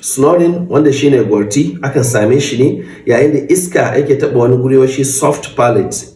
Snoring, wanda shine Gwarti, akan same shi ne yayin da iska yake taɓa wani guri shi soft palate.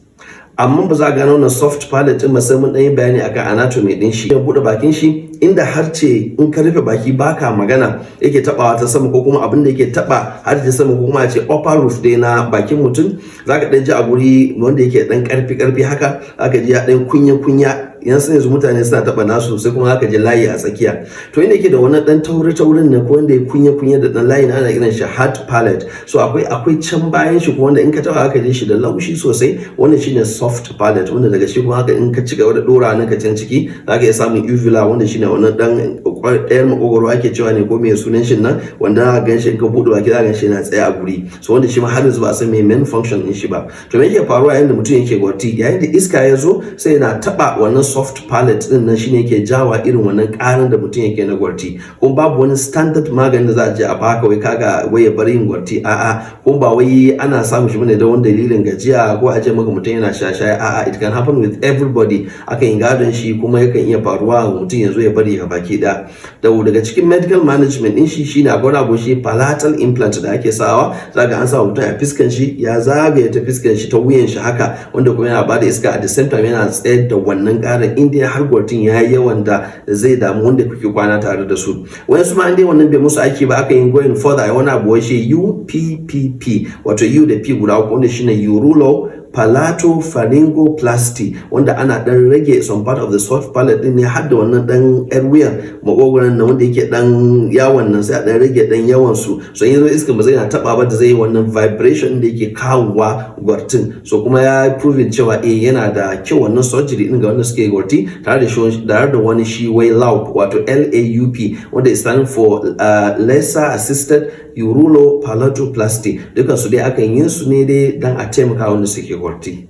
Amma ba za a gano wannan soft palate din sai mun dan yi bayani akan anatomy din shi. Ya bude bakin shi inda harce in ka rufe baki baka magana yake tabawa ta sama, ko kuma abin da yake taba harce sama, ko kuma a ce upper roof dai na bakin mutum, zaka dan ji a guri wanda yake dan karfi haka, zaka ji ya dan kunya yanzu mutane suna taba nasu, sai kuma zaka ji layi a tsakiya. To inda yake da wannan dan taurin ne, ko wanda ya kunya da dan layi, ana kiran shi hard palate. So akwai can bayan shi ko wanda in ka taba aka ji shi da laushi sosai, wannan shine soft palate, wanda daga shi kuma haka in ka ci gaba da dora nan ka can ciki zaka iya samun uvula, wanda shine wannan dan ɗayan makogoro ake cewa ne, ko me sunan shi nan, wanda za gan shi in ka buɗe baki za gan shi yana tsaye a guri. So wanda shi ma har yanzu ba a san me main function din shi ba. To me yake faruwa yayin da mutum yake Gwarti? Yayin da iska ya zo sai yana taba wannan soft palate din nan, shine yake jawa irin wannan ƙarin da mutum yake na Gwarti. Kuma babu wani standard magani da za a je a baka wai kaga wai ya bari yin Gwarti, a'a. Kuma ba wai ana samun shi bane da wani dalilin gajiya, ko a ce maka mutum yana shaye-shaye, a'a. It can happen with everybody. Akan yi gadon shi, kuma yakan iya faruwa mutum ya zo ya bari ga baki da. Daga cikin medical management din shi shine akwai abu shi palatal implant da ake sawa, zaka an sa mutum a fiskan shi, ya zagaye ta fiskan shi ta wuyan shi haka, wanda kuma yana bada iska at the same time yana tsayar da wannan ƙarin inda har Gwartin ya yi yawan da zai damu wanda kuke kwana tare da su. Wani su ma inda wannan bai musu aiki ba, aka yi going further wani abu shi UPPP, wato U da P guda uku, wanda shine urulo palatopharyngoplasty, wanda ana dan rage some part of the soft palate din ne, har da wannan dan yar wuyan makogoron nan wanda yake dan yawon nan, sai a dan rage dan yawan su. So yanzu iska ba zai na taba ba, da zai yi wannan vibration da yake kawowa Gwartin. So kuma ya prove cewa yana da kyau wannan surgery din ga wanda suke Gwarti, tare da wani shi wai LAUP, wato LAUP, wanda is standing for laser assisted urulo palatoplasty. Dukan su dai akan yin su ne dai dan a taimaka wanda suke Gwarti.